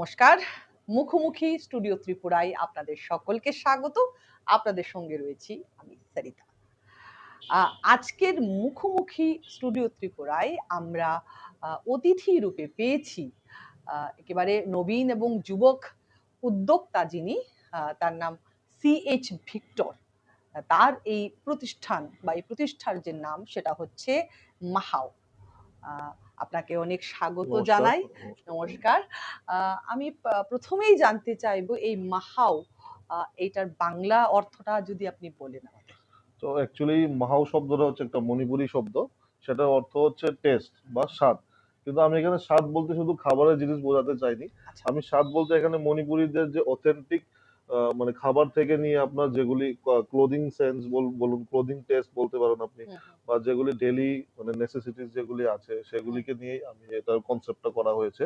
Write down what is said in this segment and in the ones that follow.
নমস্কার। মুখোমুখি স্টুডিও ত্রিপুরায় আপনাদের সকলকে স্বাগত। আপনাদের সঙ্গে রয়েছি আমি সরিতা। আজকের মুখোমুখি স্টুডিও ত্রিপুরায় আমরা অতিথি রূপে পেয়েছি একেবারে নবীন এবং যুবক উদ্যোক্তা যিনি, তার নাম CH ভিক্টর। তার এই প্রতিষ্ঠান বা এই প্রতিষ্ঠার যে নাম সেটা হচ্ছে মাহাও। আপনাকে অনেক স্বাগত জানাই। নমস্কার। আমি প্রথমেই জানতে চাইবো এই মাহাও এইটার বাংলা অর্থটা যদি আপনি বলেন আমাদের। তো অ্যাকচুয়ালি মাহাও শব্দটা হচ্ছে একটা মণিপুরি শব্দ, সেটার অর্থ হচ্ছে টেস্ট বা স্বাদ। কিন্তু আমি এখানে স্বাদ বলতে শুধু খাবারের জিনিস বোঝাতে চাইনি। আমি স্বাদ বলতে এখানে মণিপুরীদের যে অথেন্টিক মানে খাবার থেকে নিয়ে আপনার যেগুলি ক্লোদিং সেন্স বলুন, ক্লোদিং টেস্ট বলতে পারেন আপনি, বা যেগুলি ডেইলি মানে নেসেসিটিস যেগুলি আছে সেগুলিকে নিয়েই আমি এটার কনসেপ্টটা করা হয়েছে।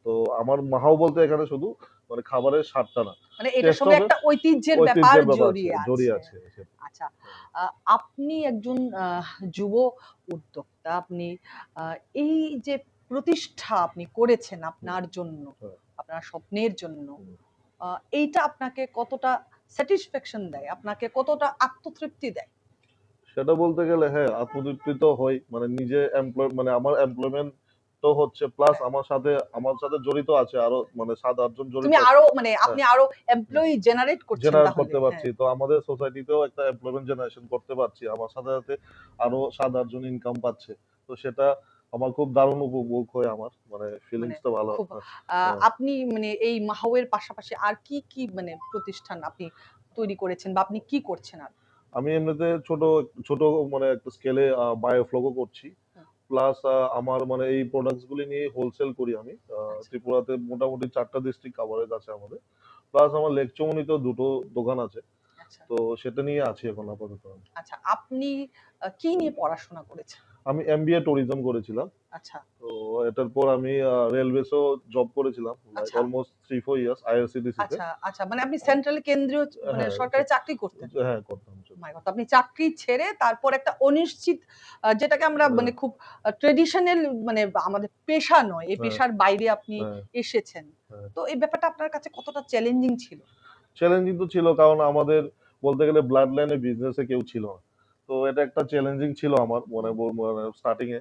তো আমার মাহাও বলতে এখানে শুধু মানে খাবারের স্বাদটা না, মানে এটার সঙ্গে একটা ঐতিহ্যের ব্যাপার জড়িয়ে আছে। আচ্ছা, আপনি একজন যুব উদ্যোক্তা, আপনি এই যে প্রতিষ্ঠা আপনি করেছেন আপনার জন্য, আপনার স্বপ্নের জন্য, এইটা আপনাকে কতটা স্যাটিসফ্যাকশন দেয়, আপনাকে কতটা আত্মতৃপ্তি দেয়? সেটা বলতে গেলে হ্যাঁ, আত্মতৃপ্তি তো হয়। মানে নিজে মানে আমার এমপ্লয়মেন্ট তো হচ্ছে, প্লাস আমার সাথে জড়িত আছে আরো মানে 7-8 জন জড়িত তুমি আছে। আরো মানে আপনি আরো এমপ্লয়ি জেনারেট করছেন জেনারেট তাহলে। করতে পারছি। তো আমাদের সোসাইটিতেও একটা এমপ্লয়মেন্ট জেনারেশন করতে পারছি। আমার সাথে সাথে আরো 7-8 জন ইনকাম পাচ্ছে। তো সেটা আমার খুব দারুণ উপভোগ হয়, আমার মানে মানে ফিলিংসটা ভালো। খুব আপনি মানে এই মাহাওয়ের পাশাপাশি আর কি কি মানে প্রতিষ্ঠান আপনি তৈরি করেছেন বা আপনি কি করছেন আর? আমি এমনিতে ছোট ছোট মানে একটা স্কেলে বায়োফ্লগও করছি। প্লাস আমার মানে এই প্রোডাক্টস গুলি নিয়ে হোলসেল করি আমি। ত্রিপুরাতে মোটামুটি 4টা ডিস্ট্রিক্ট কভারেজ আছে আমাদের। প্লাস আমার লেকচৌমনিতেও 2টো দোকান আছে। তো সেটা নিয়ে আছি এখন আপাতত। আচ্ছা, আপনি কি নিয়ে পড়াশোনা করেছেন? আমি MBA ট্যুরিজম করেছিলাম। আচ্ছা। তো এটার পর আমি রেলওয়েসও জব করেছিলাম লাইক অলমোস্ট 3-4 ইয়ার্স IRCTC তে। আচ্ছা, আচ্ছা, মানে আপনি সেন্ট্রাল কেন্দ্রীয় মানে সরকারি চাকরি করতেন? হ্যাঁ, করতাম। মাই গড, আপনি চাকরি ছেড়ে তারপর একটা অনিশ্চিত, যেটাকে আমরা মানে খুব ট্রেডিশনাল, মানে আমাদের পেশা নয়, এই পেশার বাইরে আপনি এসেছেন। তো এই ব্যাপারটা আপনার কাছে কতটা চ্যালেঞ্জিং ছিল? চ্যালেঞ্জিং তো ছিল, কারণ আমাদের বলতে গেলে ব্লাড লাইনে বিজনেসে কেউ ছিল না। তো এটা একটা চ্যালেঞ্জিং ছিল আমার মানে স্টার্টিং এ।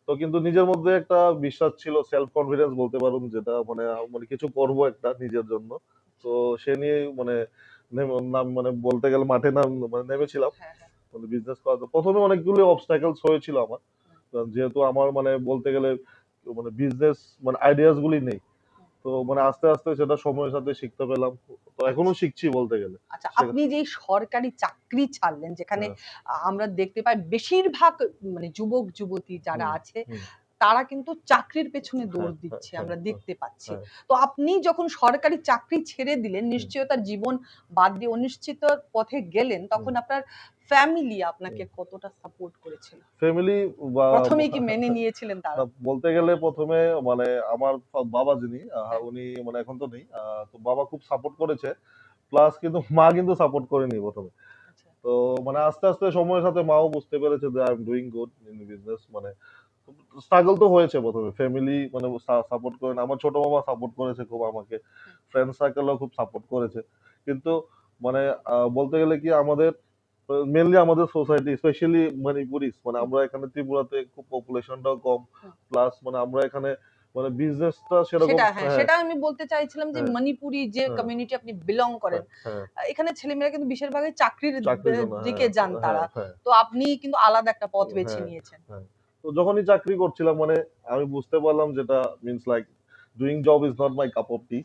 তো কিন্তু নিজের মধ্যে একটা বিশ্বাস ছিল, সেলফ কনফিডেন্স বলতে পারুন, যেটা মানে মানে কিছু করব একটা নিজের জন্য। তো সে নিয়ে মানে মানে বলতে গেলে মাঠে মানে নেমেছিলাম মানে বিজনেস করার। প্রথমে অনেকগুলো অবস্টাকেলস হয়েছিল আমার, যেহেতু আমার মানে বলতে গেলে মানে বিজনেস মানে আইডিয়াস গুলি নেই। তো মানে আস্তে আস্তে সেটা সময়ের সাথে শিখতে পেলাম। তো এখনো শিখছি বলতে গেলে। আচ্ছা, আপনি যে সরকারি চাকরি ছাড়লেন, যেখানে আমরা দেখতে পাই বেশিরভাগ মানে যুবক যুবতী যারা আছে তারা কিন্তু চাকরির পেছনে দৌড় দিচ্ছে, আমরা দেখতে পাচ্ছি। তো আপনি যখন সরকারি চাকরি ছেড়ে দিলেন, নিশ্চয়তার জীবন বাদ দিয়ে অনিশ্চিত পথে গেলেন, তখন আপনার ফ্যামিলি আপনাকে কতটা সাপোর্ট করেছিল? ফ্যামিলি প্রথমে কি মেনে নিয়েছিলেন তারা? বলতে গেলে প্রথমে মানে আমার বাবা যিনি উনি মানে এখন তো নেই। তো বাবা খুব সাপোর্ট করেছে, প্লাস কিন্তু মা কিন্তু সাপোর্ট করেনি প্রথমে। তো মানে আস্তে আস্তে সময়ের সাথে মাও বুঝতে পেরেছে যে I am doing good in business. মানে স্ট্রাগল তো হয়েছে প্রথমে, ফ্যামিলি মানে সাপোর্ট করে না, আমার ছোট মামা সাপোর্ট করেছে খুব আমাকে, ফ্রেন্ড সার্কেলও খুব সাপোর্ট করেছে। কিন্তু মানে বলতে গেলে কি আমাদের মেনলি আমাদের সোসাইটি স্পেশালি মণিপুরিস, মানে আমরা এখানে ত্রিপুরাতে খুব পপুলেশনটাও কম, প্লাস মানে আমরা এখানে মানে বিজনেসটা সেরকম। সেটা আমি বলতে চাইছিলাম যে মণিপুরি যে কমিউনিটি আপনি বিলং করেন, এখানে ছেলেমেয়েরা কিন্তু বেশিরভাগই চাকরির দিকে যান তারা। তো আপনি কিন্তু আলাদা একটা পথ বেছে নিয়েছেন। তো যখনই চাকরি করছিলাম মানে আমি বুঝতে পারলাম যেটা means like doing job is not my cup of tea.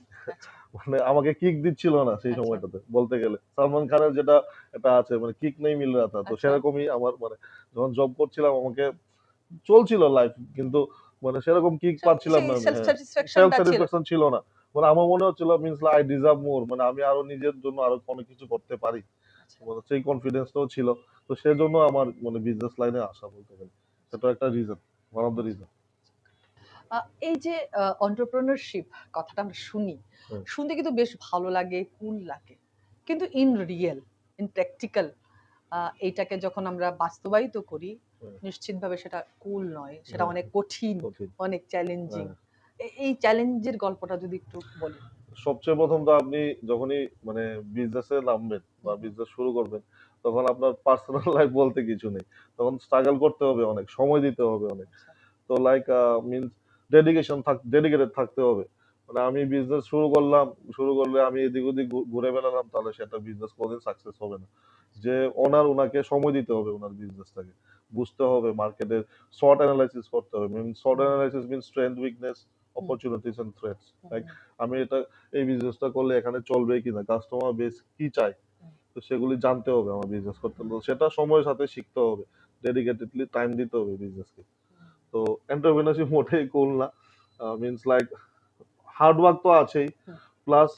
মানে আমাকে কিক দিচ্ছিল না সেই সময়টাতে বলতে গেলে। সালমান খানের যেটা এটা আছে মানে কিক নেই মিল রাতা, তো সেরকমই আমার মানে যখন জব করছিলাম আমাকে চলছিল লাইফ, কিন্তু মানে সেরকম কিক পাচ্ছিলাম না, সেলফ স্যাটিসফ্যাকশন ছিল না। মানে আমার মনে হচ্ছিল মিন্স লাইক আই ডিজার্ভ মোর, মানে আমি আরো নিজের জন্য আরো অনেক কিছু করতে পারি, মানে সেই কনফিডেন্সটাও ছিল। তো সেজন্য আমার মানে বিজনেস লাইনে আসা বলতে গেলে সেটা একটা reason, one of the reason. এই যে এন্টারপ্রেনারশিপ কথাটা আমরা শুনতে কিন্তু বেশ ভালো লাগে, কুল লাগে, কিন্তু ইন রিয়েল, ইন প্র্যাকটিক্যাল এইটাকে যখন আমরা বাস্তবায়িত করি, নিশ্চিতভাবে সেটা কুল নয়, সেটা অনেক কঠিন, অনেক চ্যালেঞ্জিং। এই চ্যালেঞ্জের গল্পটা যদি একটু বলেন। সবচেয়ে প্রথম তো আপনি যখনই মানে বিজনেসে নামবেন বা বিজনেস শুরু করবেন, তখন আপনার পার্সোনাল লাইফ বলতে কিছু নেই। তখন স্ট্রাগল করতে হবে অনেক, সময় দিতে হবে অনেক। আচ্ছা, তো লাইক মিনস ডেডিকেটেড থাকতে হবে। মানে আমি বিজনেস শুরু করলে আমি এদিক ওদিক ঘুরে বেড়ালাম, তাহলে সেটা বিজনেস কোনদিন সাকসেস হবে না। যে ওনার উনাকে সময় দিতে হবে ওনার বিজনেসটাকে। বুঝতে হবে মার্কেটের SWOT অ্যানালাইসিস করতে হবে। SWOT hmm, analysis means strength, weakness, hmm, opportunities and threats. Hmm, like hmm, আমি এই বিজনেসটা করলে এখানে চলবে কিনা, কাস্টমার বেস কি চায়, হুম, তো সেগুলি জানতে হবে আমার বিজনেস করতে হলে। তো সেটা সময়ের সাথে শিখতে হবে। ডেডিকেটেডলি টাইম দিতে হবে বিজনেসকে। হুম, তো এন্টারপ্রেনারশিপ মোটেই কুল না। মিনস লাইক হার্ড ওয়ার্ক তো আছেই, হুম। প্লাস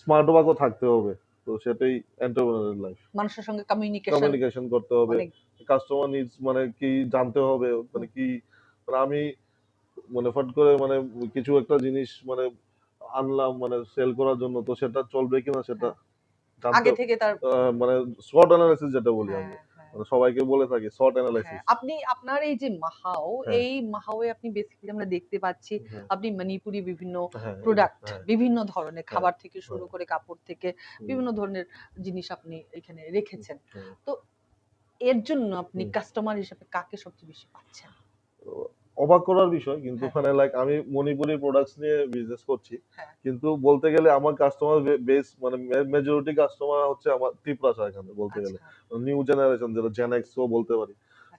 স্মার্ট ওয়ার্কও থাকতে হবে। তো সেটাই এন্টারপ্রেনারের লাইফ। মানুষের সঙ্গে কমিউনিকেশন কমিউনিকেশন করতে হবে, অনেক। কাস্টমার নিডস মানে কি জানতে হবে, হুম, মানে কি, মানে আমি মানে ফট করে মানে কিছু একটা জিনিস মানে আনলাম মানে সেল করার জন্য, তো সেটা চলবে কিনা সেটা হ্যাঁ, জানতে, আগে থেকে তার মানে SWOT অ্যানালাইসিস যেটা বলি হ্যাঁ, আমরা। হ্যাঁ। মানে সবাইকে বলে থাকি SWOT হ্যাঁ, অ্যানালাইসিস। আপনি আপনার এই যে মাহাও, হ্যাঁ, এই মাহাওয়ে আপনি বেসিক্যালি আমরা দেখতে পাচ্ছি হ্যাঁ, আপনি মণিপুরি বিভিন্ন হ্যাঁ, প্রোডাক্ট, হ্যাঁ, বিভিন্ন ধরনের হ্যাঁ, খাবার থেকে শুরু হ্যাঁ, করে কাপড় থেকে হুম, বিভিন্ন ধরনের জিনিস আপনি এখানে রেখেছেন। হুম, তো এর জন্য আপনি হুম। কাস্টমার হিসেবে কাকে সবচেয়ে বেশি পাচ্ছেন? তো অবাক করার বিষয়, কিন্তু হ্যাঁ, মানে লাইক আমি মণিপুরি প্রোডাক্টস নিয়ে বিজনেস করছি। হ্যাঁ। কিন্তু বলতে গেলে আমার কাস্টমার বেস মানে মেজরিটি কাস্টমার হচ্ছে আমার ত্রিপুরা এখানে বলতে গেলে। আচ্ছা, নিউ জেনারেশন যেটা জেন এক্স ও বলতে পারি।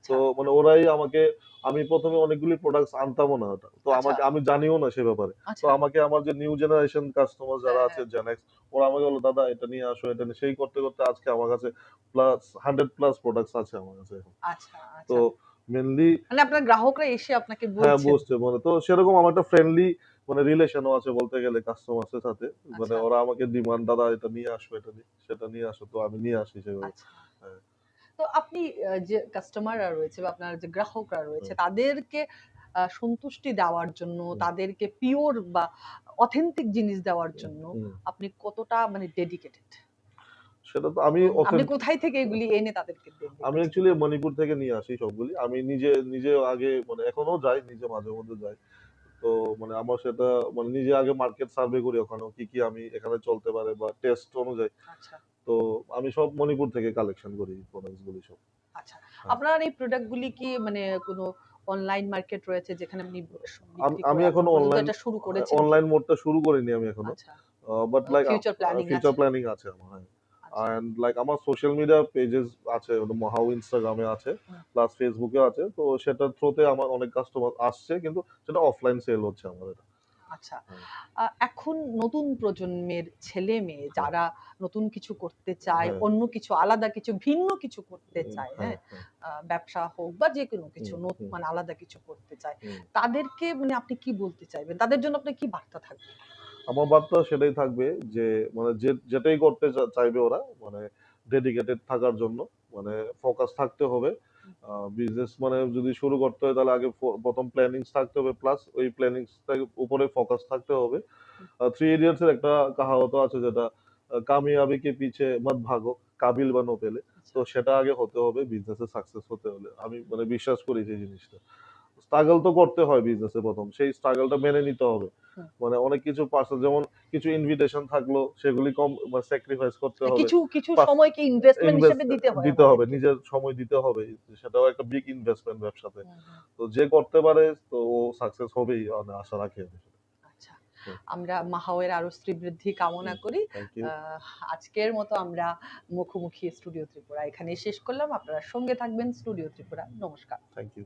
তো আচ্ছা, মানে ওরাই আমাকে, আমি ১ম এ অনেকগুলি প্রোডাক্টস আনতামও না ওটা। তো আচ্ছা, আমি জানিও না সে ব্যাপারে। তো আচ্ছা। আমাকে আমার যে নিউ জেনারেশন কাস্টমার যারা হ্যাঁ, আছে হ্যাঁ। জেন এক্স, ওরা আমাকে বলল, "দাদা এটা নিয়ে আসো, এটা নিয়ে", সেই করতে, করতে আজকে আমার কাছে প্লাস 100 প্লাস প্রোডাক্টস আছে আমার কাছে এখন। আচ্ছা, তো আচ্ছা। মেইনলি মানে আপনার গ্রাহকরা এসে আপনাকে হ্যাঁ, বলছেন। বুঝছে মানে, তো সেরকম আমার একটা ফ্রেন্ডলি মানে রিলেশনও আছে বলতে গেলে কাস্টমারস এর সাথে। মানে আচ্ছা, ওরা আমাকে ডিমান্ড, "দাদা এটা নিয়ে আসো, সেটা নিয়ে আসো", তো আমি নিয়ে আসি সেভাবে। আচ্ছা। হ্যাঁ, তো আপনি যে কাস্টমাররা রয়েছে বা আপনার যে গ্রাহকরা রয়েছে হুম, তাদেরকে সন্তুষ্টি দেওয়ার জন্য, হুম, তাদেরকে পিওর বা অথেন্টিক জিনিস দেওয়ার হুম, জন্য হুম। আপনি কতটা মানে ডেডিকেটেড? সেটা তো আমি এবং আপনি অথেন্টিক, কোথায় থেকে এগুলি এনে তাদেরকে দেন আমি একটু যদি অ্যাকচুয়ালি বলেন? মণিপুর থেকে নিয়ে আসি সবগুলি। আমি নিজে, নিজে আগে মানে এখনো যাই, নিজে মাঝে মধ্যে যাই। তো মানে আমার সেটা মানে নিজে আগে মার্কেট সার্ভে করি ওখানেও কি, কি আমি এখানে চলতে পারে বা টেস্ট অনুযায়ী। আচ্ছা, তো আমি সব মণিপুর থেকে কালেকশন করি প্রোডাক্টস গুলি সব। আচ্ছা। হ্যাঁ। আপনার এই প্রোডাক্ট গুলি কি মানে কোনো অনলাইন মার্কেট রয়েছে যেখানে আপনি বিক্রি আমি করে এখন এখনো পর্যন্ত অনলাইন এটা শুরু করেছেন কি? অনলাইন মোডটা শুরু করিনি আমি এখনো। আচ্ছা। But like future planning future আছে। প্ল্যানিং আছে আমার, হ্যাঁ। আচ্ছা। অ্যান্ড লাইক আমার সোশ্যাল মিডিয়া পেজেস আছে, ওটা মহাউ ইনস্টাগ্রামে আছে, হুম। প্লাস ফেসবুকে আছে। তো সেটার থ্রুতে আমার অনেক কাস্টমার আসছে, কিন্তু সেটা অফলাইন সেল হচ্ছে আমার এটা। আচ্ছা। হ্যাঁ, এখন নতুন প্রজন্মের ছেলে-মেয়ে হ্যাঁ, যারা নতুন কিছু করতে চায়, হ্যাঁ, অন্য কিছু আলাদা কিছু ভিন্ন কিছু করতে চায়, হ্যাঁ, হ্যাঁ? হ্যাঁ, ব্যবসা হোক বা যেকোনো কিছু হুম, হুম, মানে আলাদা কিছু করতে চায়। হুম। তাদেরকে মানে আপনি কি বলতে চাইবেন? তাদের জন্য আপনার কি বার্তা থাকবে? আমার বার্তা সেটাই থাকবে যে মানে যেটাই করতে চাইবে ওরা মানে ডেডিকেটেড থাকার জন্য, মানে ফোকাস থাকতে হবে। হুম, বিজনেস মানে যদি শুরু করতে হয় তাহলে আগে প্রথম প্ল্যানিংস থাকতে হবে, প্লাস ওই প্ল্যানিংসটার উপরে ফোকাস থাকতে হবে। হুম। থ্রি ইডিয়টস এর একটা কাহাওয়াত আছে যেটা, কামিয়াবি কে পিছে মত ভাগো, কাবিল বানো পেলে। আচ্ছা। তো সেটা আগে হতে হবে বিজনেসে সাকসেস হতে হলে। আমি মানে বিশ্বাস করি সেই জিনিসটা। স্ট্রাগল তো করতে হয় বিজনেসে ১ম। সেই স্ট্রাগলটা মেনে নিতে হবে। হুম। মানে অনেক কিছু যেমন কিছু ইনভিটেশন থাকলো, সেগুলি কম মানে স্যাক্রিফাইস করতে হবে। কিছু পার্স সময়কে ইনভেস্টমেন্ট ইনভেস্ট হিসেবে দিতে হয় দিতে হবে। আমাদেরকে। নিজের সময় দিতে হবে। সেটাও একটা বিগ ইনভেস্টমেন্ট ব্যবসাতে। হুম, হুম। তো যে করতে পারে তো ও সাকসেস হবেই, আমি আশা রাখি আমি। আচ্ছা। হুম, আমরা মাহাওয়ের আরো শ্রীবৃদ্ধি কামনা হুম। করি। Thank you. আজকের মতো আমরা মুখোমুখি স্টুডিও ত্রিপুরা এখানেই শেষ করলাম। আপনারা সঙ্গে থাকবেন স্টুডিও ত্রিপুরা। নমস্কার। Thank you.